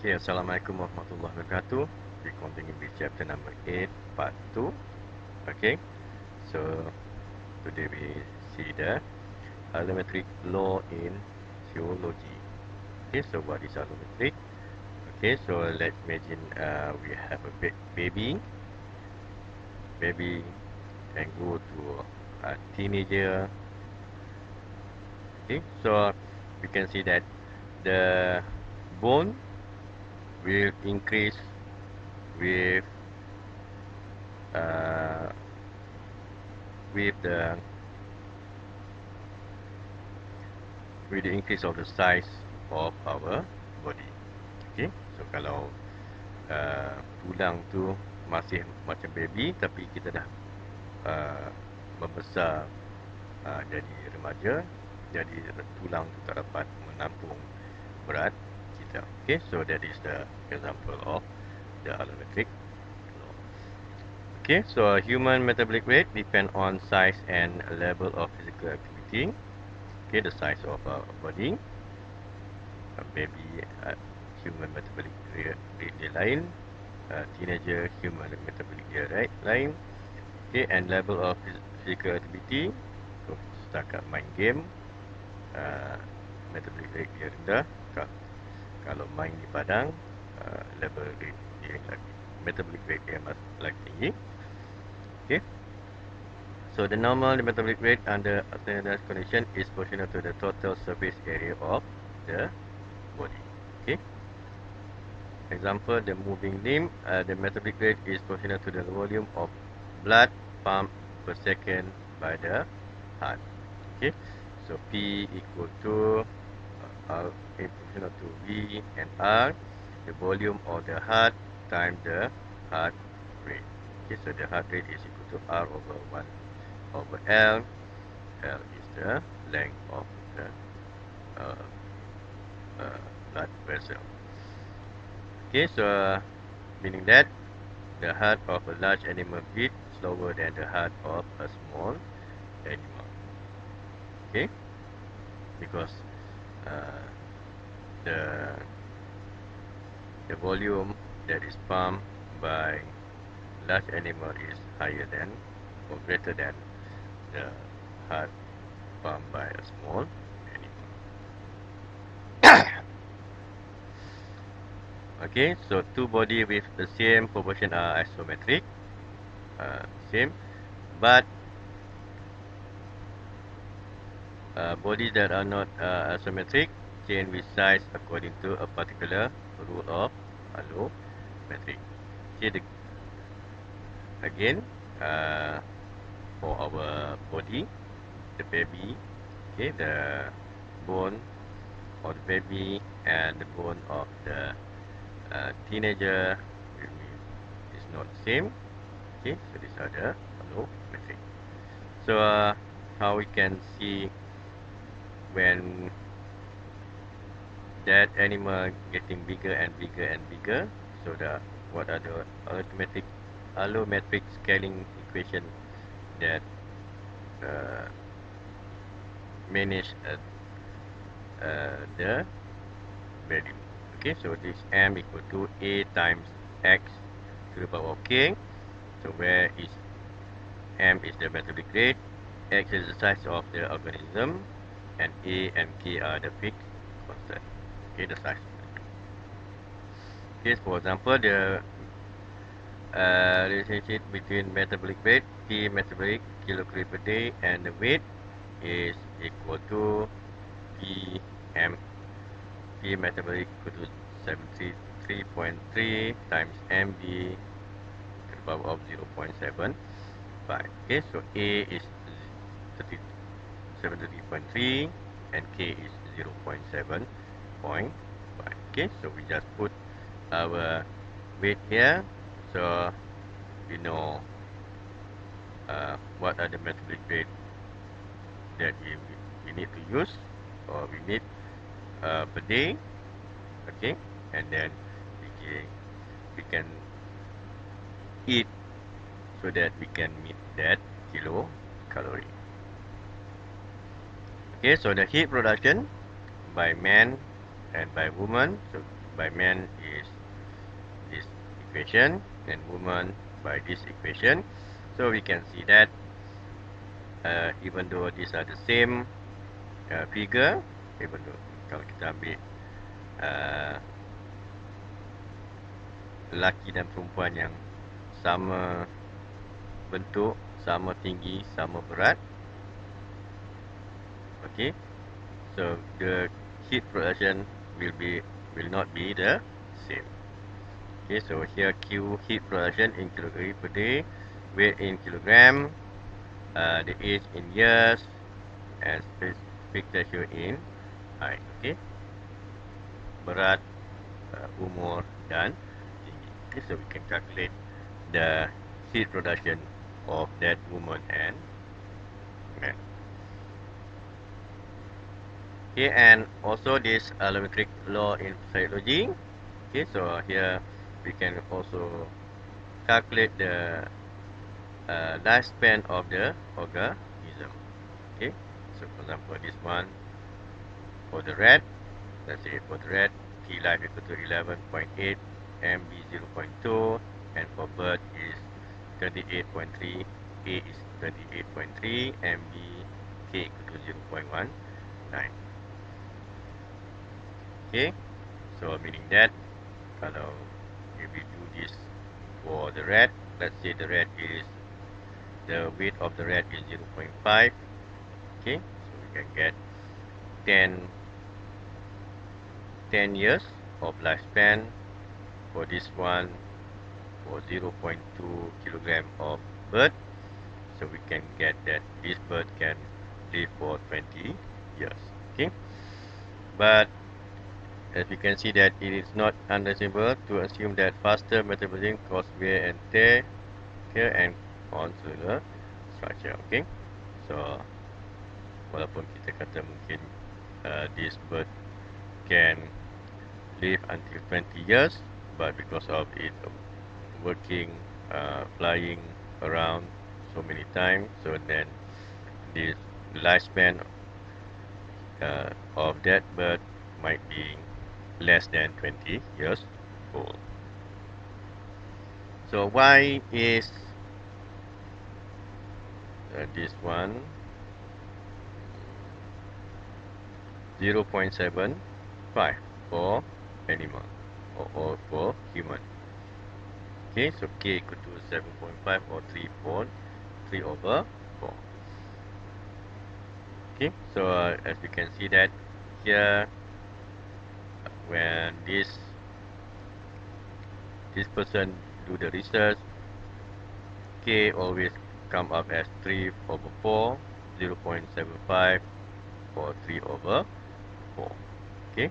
Okay, Assalamualaikum warahmatullahi wabarakatuh. We continue with chapter number 8, part 2. Okay, so today we see the allometric law in geology. Okay, so what is allometric? Okay, so let's imagine we have a baby and go to a teenager. Okay, so we can see that the bone will increase with uh, with the increase of the size of our body. Okay, so kalau tulang tu masih macam baby tapi kita dah membesar jadi remaja, jadi tulang tu tak dapat menampung berat kita. Okay, so that is the example of the allometric law. Okay, so human metabolic rate depend on size and level of physical activity. Okay, the size of our body, baby human metabolic rate dia lain, teenager human metabolic rate lain. Okay, and level of physical activity. So, setakat main game, metabolic rate dia rendah. Kalau main di padang, level rate dia lagi, metabolic rate dia lagi tinggi. Okay. So the normal metabolic rate under standardized condition is proportional to the total surface area of the body. Okay. Example, the moving limb, the metabolic rate is proportional to the volume of blood pumped per second by the heart. Okay. So P equal to R proportional to V and R, the volume of the heart times the heart rate. Okay. So the heart rate is equal to R over 1 over L. L is the length of the blood vessel. Okay, so meaning that the heart of a large animal beats slower than the heart of a small animal. Okay, because the volume that is pumped by large animal is higher than or greater than the heart pumped by a small animal. Okay, so two body with the same proportion are isometric, same, but bodies that are not isometric change with size according to a particular rule of allometric. Okay, again, for our body, the baby, okay, the bone of the baby and the bone of the teenager is not the same. Okay, so these are the allometric. So how we can see when that animal getting bigger and bigger and bigger, so what are the allometric scaling equation that manage the value. Okay, so this m equal to a times x to the power of k. So where is m is the metabolic rate, x is the size of the organism, and a and k are the fixed constant. Okay, the size. Okay, for example, the relationship between metabolic rate, P metabolic kilocalorie per day, and the weight is equal to PM. P metabolic equal to 73.3 times MB to the power of 0.75. Okay, so A is 73.3 and K is 0.7.5. Okay, so we just put our weight here, so we know what are the metabolic rate that we need to use or we need per day. Okay, and then we can eat so that we can meet that kilocalorie. Okay, so the heat production by man and by woman, so by man is this equation, and woman by this equation. So we can see that even though these are the same figure, even though kalau kita ambil lelaki dan perempuan yang sama bentuk, sama tinggi, sama berat, okay, so the heat production will not be the same. Okay, so here Q heat production in kilogram per day, weight in kilogram, the age in years, and specific ratio in height. Okay, berat, umur dan tinggi. Okay, so we can calculate the heat production of that woman and man. Okay, and also this allometric law in physiology. Okay, so here we can also calculate the lifespan of the organism. Okay, so for example, this one for the rat, let's say for the rat, T life equal to 11.8, MB 0.2, and for bird is 38.3, A is 28.3, MB K equal to 0.19. Okay, so meaning that kalau if we do this for the rat, let's say the weight of the rat is 0.5. Okay, so we can get 10 years of lifespan. For this one, for 0.2 kilogram of bird, so we can get that this bird can live for 20 years. Okay, but as we can see that it is not unreasonable to assume that faster metabolism cause wear and tear and on cellular structure. Okay, so walaupun kita kata mungkin this bird can live until 20 years, but because of it working, flying around so many times, so then this lifespan of that bird might be less than 20 years old. So why is this one 0.75 for animal or for human? Okay, so K equal to 7.5 or 3 over 4. Okay, so as we can see that here, when this person do the research, K always come up as 3 over 4, 0.75 or 3 over 4. Okay,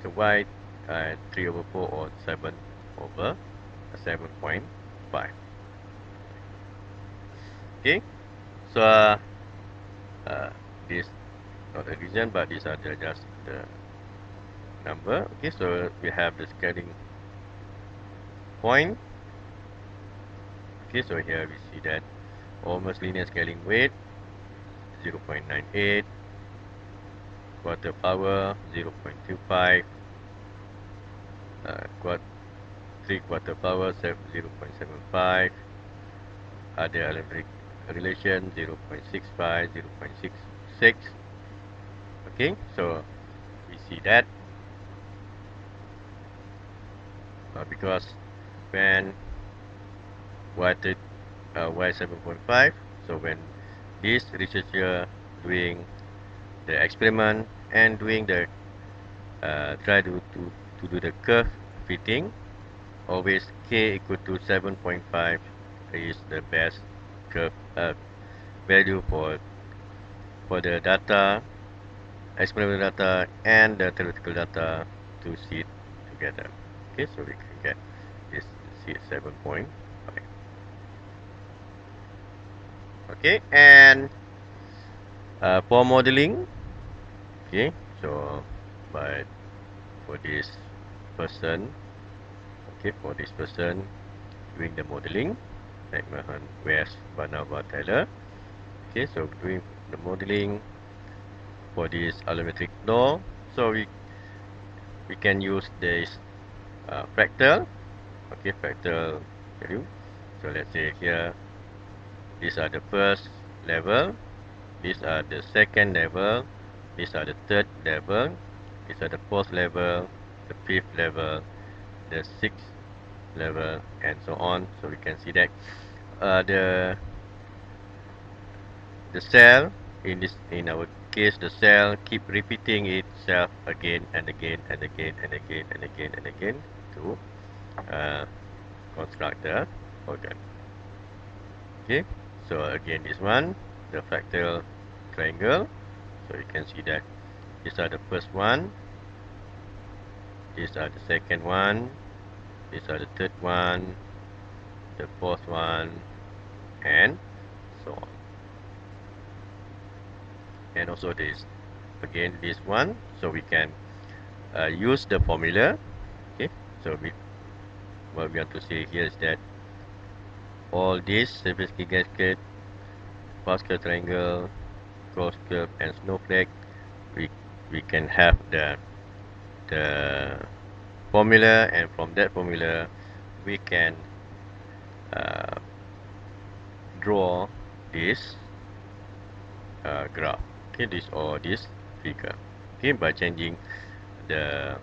so why 3 over 4 or 7 over 7.5? Okay, so this not a reason, but these are just the number. Okay, so we have the scaling point. Okay, so here we see that almost linear scaling weight 0.98, quarter power 0.25, 3/4 power 0.75, other algebraic relation 0.65, 0.66. Okay, so we see that because when y 7.5, so when this researcher doing the experiment and doing the try to do the curve fitting, always K equal to 7.5 is the best curve value for the data, experimental data and the theoretical data to sit together. Okay, so we can get this 7.5. Okay, and for modeling, okay, so but for this person, okay, for this person doing the modeling, like Mahan West, Banava, Taylor. Okay, so doing the modeling for this allometric law, so we we can use this fractal. Okay, fractal value. So let's say here, these are the first level, these are the second level, these are the third level, these are the fourth level, the fifth level, the sixth level, and so on. So we can see that uh, the the cell in our case, the cell keep repeating itself again and again and again and again and again and again to uh, construct the organ. Okay, so again this one, the fractal triangle. So you can see that these are the first one, these are the second one, these are the third one, the fourth one, and so on. And also this, again this one. So we can use the formula. Okay, so what we want to say here is that all these surface gasket, Pascal triangle, cross curve, and snowflake, we we can have the formula, and from that formula we can uh, draw this graph. Okay, this or this figure. Okay, by changing the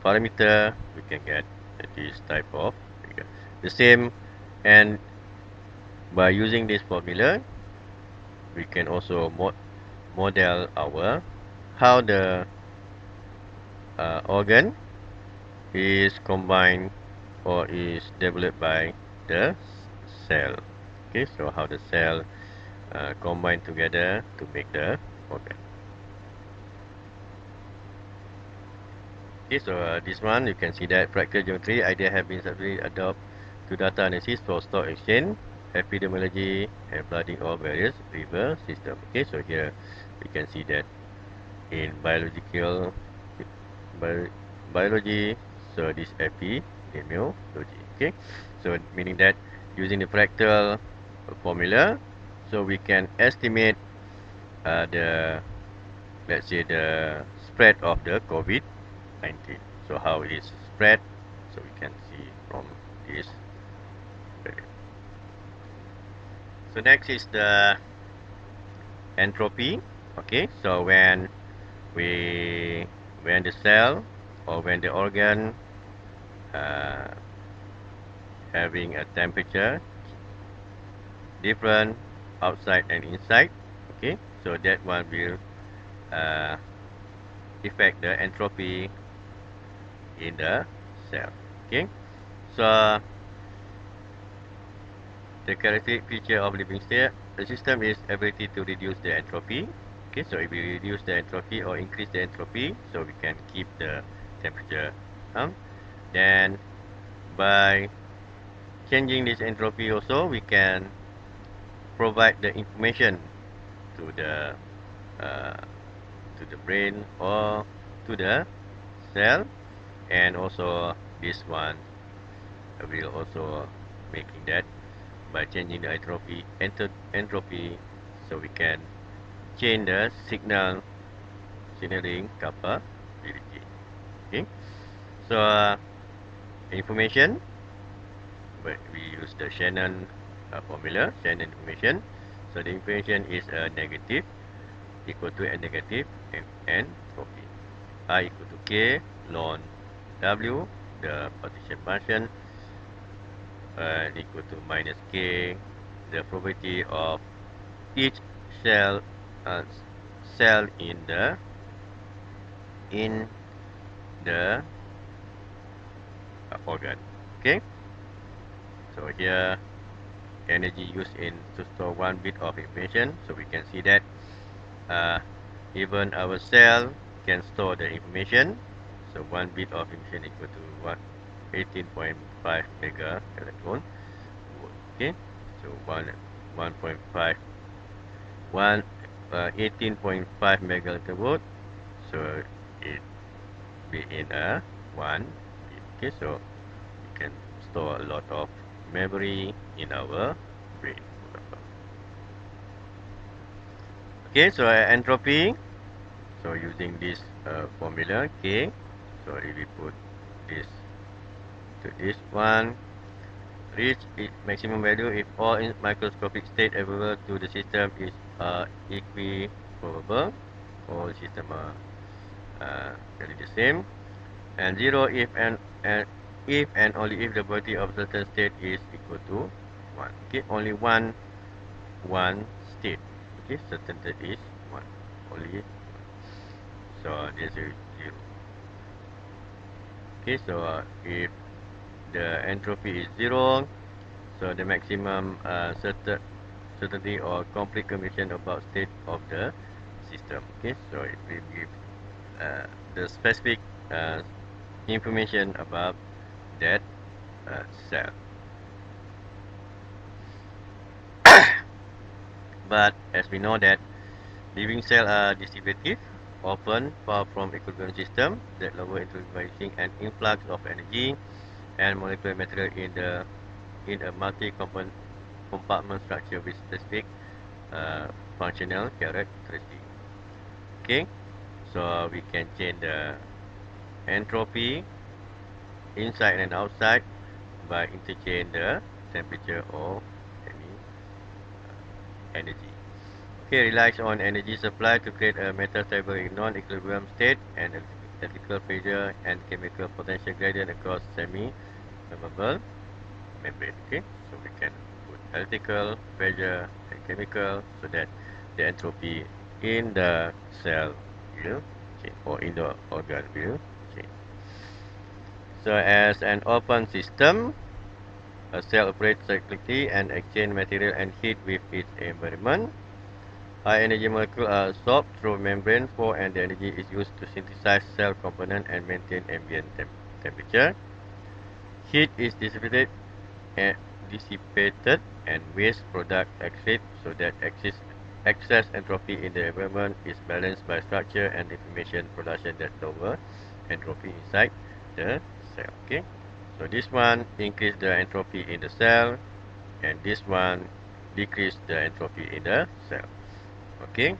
parameter, we can get this type of figure. The same, and by using this formula, we can also model our how the organ is combined or is developed by the cell. Okay, so how the cell combine together to make the organ. Okay, so this one you can see that fractal geometry idea have been successfully adopted to data analysis for stock exchange, epidemiology, and flooding of various river systems. Okay, so here we can see that in bi biology, so this epidemiology. Okay, so meaning that using the fractal formula, so we can estimate the, let's say, the spread of the COVID-19. So how it is spread, so we can see from this value. So next is the entropy. Okay, so we when the cell or when the organ uh, having a temperature different outside and inside, okay, so that one will uh, affect the entropy in the cell. Okay, so the characteristic feature of living system is ability to reduce the entropy. Okay, so if we reduce the entropy or increase the entropy, so we can keep the temperature calm. Then by changing this entropy also, we can provide the information to uh, the brain or to the cell, and also this one will also making that by changing the entropy, so we can change the signaling capability. Okay, so information, but we use the Shannon formula, Shannon information. So the information is negative, equal to a negative entropy. I equal to K ln W, the partition function, equal to minus K, the probability of each cell uh, cell in the organ. Okay, so here energy used in to store 1 bit of information, so we can see that even our cell can store the information. So 1 bit of information equal to what, 18.5 mega electron volt. Okay, so 1.5 18.5 mega electron volt, so it be in a 1 bit. Okay, so we can store a lot of memory in our brain. Okay, so entropy So using this formula K, so we put this to this one, reach its maximum value if all microscopic state available to the system is equiprobable. All system are really the same, and 0 if and only if the probability of certain state is equal to 1. Okay, only one state. Okay, certain state is 1. Only 1. So this is 0. Okay, so if the entropy is 0, so the maximum certainty or complete confirmation about state of the system. Okay, so it will give the specific information about that cell. But as we know that living cells are distributive, often far from equilibrium system that lower introducing an influx of energy and molecular material in a multi-compartment structure with specific functional characteristic. Okay, so we can change the entropy inside and outside by interchange the temperature or any energy. Okay, relies on energy supply to create a metal stable in non-equilibrium state and electrical pressure and chemical potential gradient across semi-permeable membrane. Okay, so we can put electrical pressure and chemical so that the entropy in the cell will change or in the organ will change. So as an open system, a cell operates cyclically and exchange material and heat with its environment. High energy molecules are absorbed through membrane flow and the energy is used to synthesize cell component and maintain ambient temperature. Heat is dissipated and waste product exit so that excess entropy in the environment is balanced by structure and information production that lower entropy inside the cell. Okay, so this one increase the entropy in the cell and this one decrease the entropy in the cell. Okay,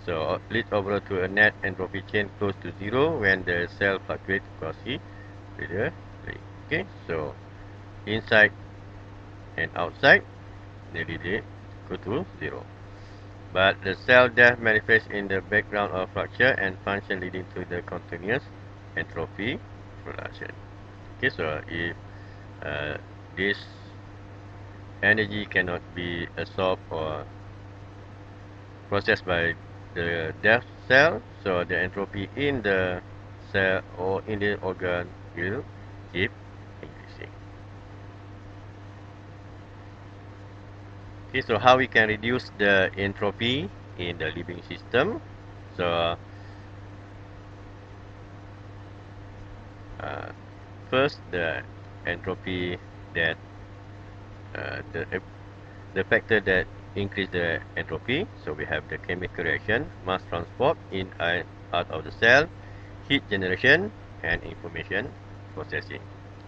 so leads overall to a net entropy change close to 0 when the cell fluctuates across the plane. Okay, so inside and outside nearly equal to 0. But the cell death manifests in the background of structure and function leading to the continuous entropy production. Okay, so if this energy cannot be absorbed or processed by the death cell, so the entropy in the cell or in the organ will keep increasing. Okay, so how we can reduce the entropy in the living system? So first, the entropy that uh, the the factor that increase the entropy. So we have the chemical reaction, mass transport in and out of the cell, heat generation, and information processing.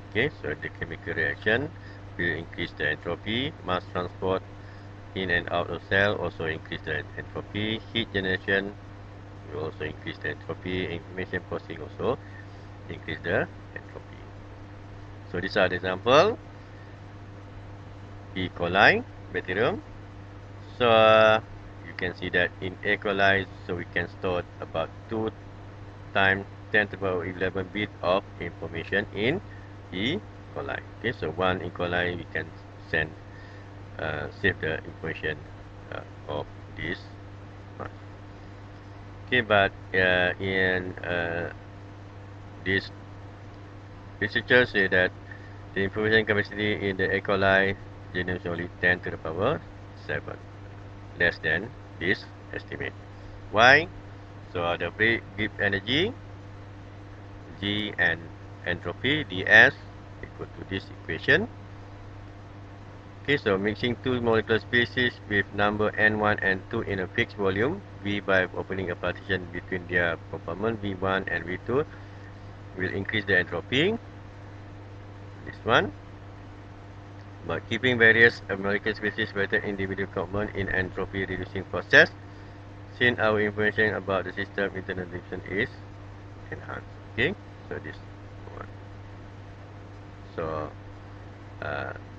Okay, so the chemical reaction will increase the entropy, mass transport in and out of cell also increase the entropy, heat generation will also increase the entropy, information processing also increase the entropy. So these are the example. E. coli bacterium. So you can see that in E. coli, so we can store about 2 times 10 to the power 11 bit of information in E. coli. Okay, so one E. coli we can save the information of this one. Okay, but in this researchers say that the information capacity in the E. coli genome is only 10 to the power 7, less than this estimate. Why? So the brief energy G and entropy ds equal to this equation. Okay, so mixing two molecular species with number n1 and 2 in a fixed volume V by opening a partition between their compartment V1 and V2 will increase the entropy. This one. But keeping various molecular species better individual compartment in entropy reducing process. since our information about the system internal division is enhanced. Okay, so this one. So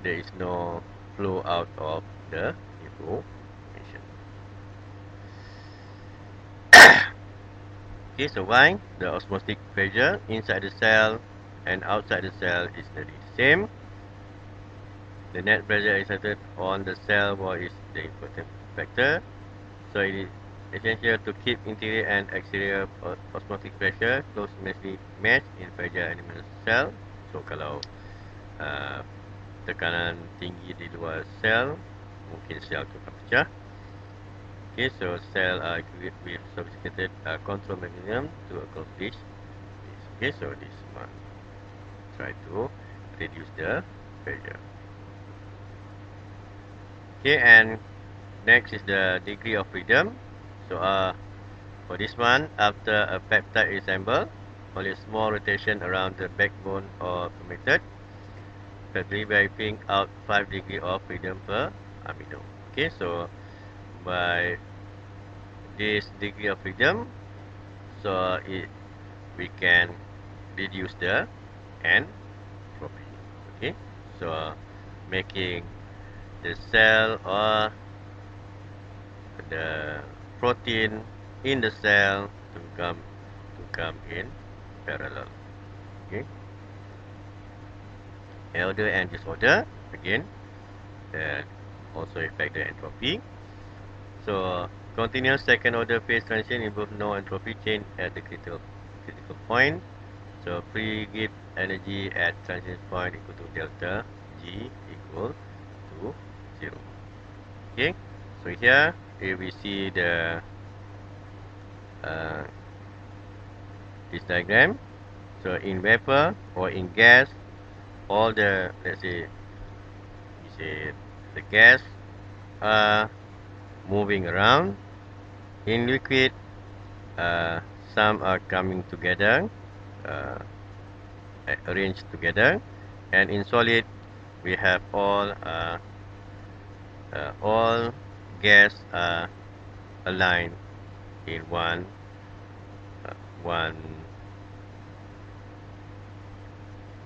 there is no flow out of the information. Okay, so why? The osmotic pressure inside the cell and outside the cell is nearly the same. The net pressure exerted on the cell wall is the important factor. So it is essential to keep interior and exterior osmotic pressure closely matched in fragile animal cell. So kalau tekanan tinggi di luar sel, mungkin sel tu akan pecah. Okay, so cell are equipped with sophisticated control mechanism to accomplish this. Okay, so this one try to reduce the pressure. Okay, and next is the degree of freedom. So for this one, after a peptide is assembled, only a small rotation around the backbone are permitted, deriving out 5 degree of freedom per amino. Okay, so by this degree of freedom, so we can reduce the entropy. Okay, so making the cell or the protein in the cell to come in parallel. Okay, order and disorder again also affect the entropy. So continuous second order phase transition involve no entropy change at the critical point. So free-give energy at transition point equal to delta G equal to 0. Okay, so here if we see the this diagram, so in vapor or in gas, all the, let's say, we say the gas are moving around. In liquid, some are coming together, arranged together, and in solid we have all gas are aligned in one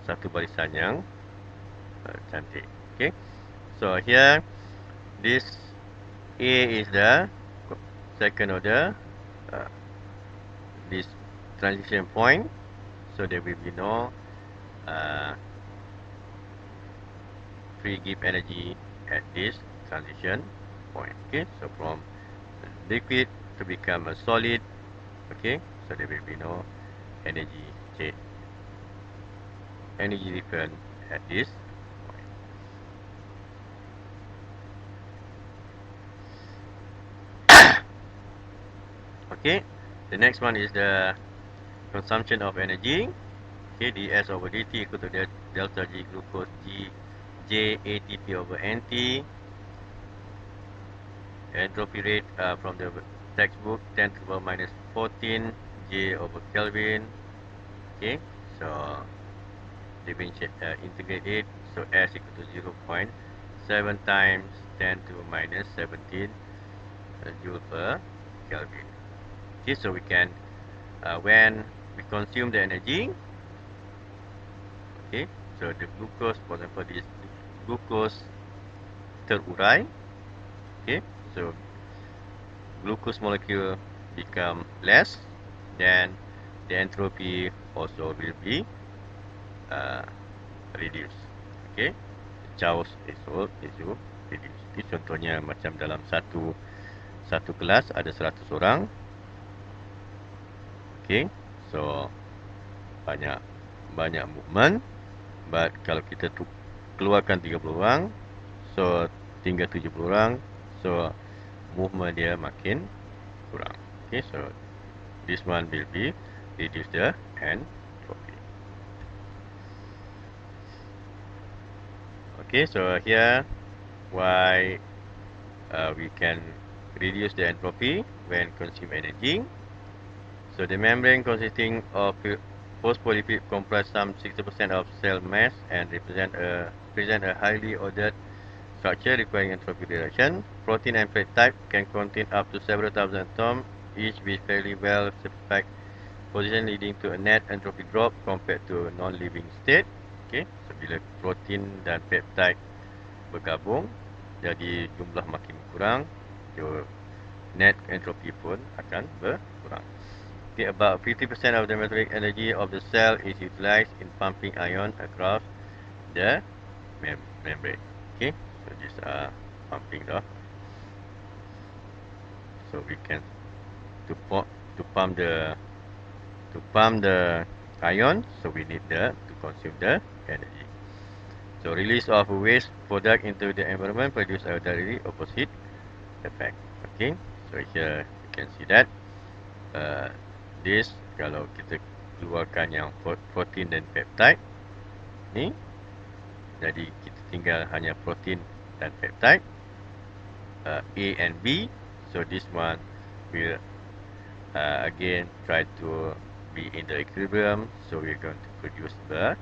satu barisan yang cantik. Okay, so here this A is the second order, this transition point, so there will be no free give energy at this transition point. Okay, so from liquid to become a solid, okay, so there will be no energy change, energy difference at this point. Okay, the next one is the consumption of energy. Okay, ds over dt equal to delta G glucose J ATP over NT. Entropy rate from the textbook 10 to the power minus 14 J over Kelvin. Okay, so integrate it, so S equal to 0.7 times 10 to the minus 17 joule per Kelvin. Okay, so we can when we consume the energy, okay, so the glucose, for example, this glucose terurai. Okay, so glucose molecule become less, then the entropy also will be reduced. Okay, chaos also reduced. Okay, contohnya macam dalam satu kelas ada 100 orang. Okay, so banyak movement, but kalau kita keluarkan 30 orang, so tinggal 70 orang, so movement dia makin kurang. Okay, so this one will be reduce the entropy. Okay, so here why we can reduce the entropy when consume energy. So the membrane consisting of phospholipid comprise some 60% of cell mass and present a highly ordered structure requiring entropy reduction. Protein and peptide can contain up to several thousand atoms, each with fairly well specified position leading to a net entropy drop compared to non-living state. Okay, so bila protein dan peptide bergabung, jadi jumlah makin kurang, so net entropy pun akan berkurang. Okay, about 50% of the metabolic energy of the cell is utilized in pumping ion across the membrane. Okay, so these are pumping the. So we can to pump the ion. So we need to consume the energy. So release of waste product into the environment produce a directly opposite effect. Okay, so here you can see that this kalau kita keluarkan yang protein dan peptide ni, jadi kita tinggal hanya protein dan peptide A and B. So this one will again try to be in the equilibrium. So we're going to produce the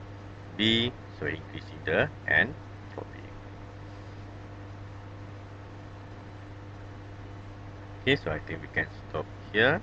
B, so increasing the entropy. Okay, so I think we can stop here.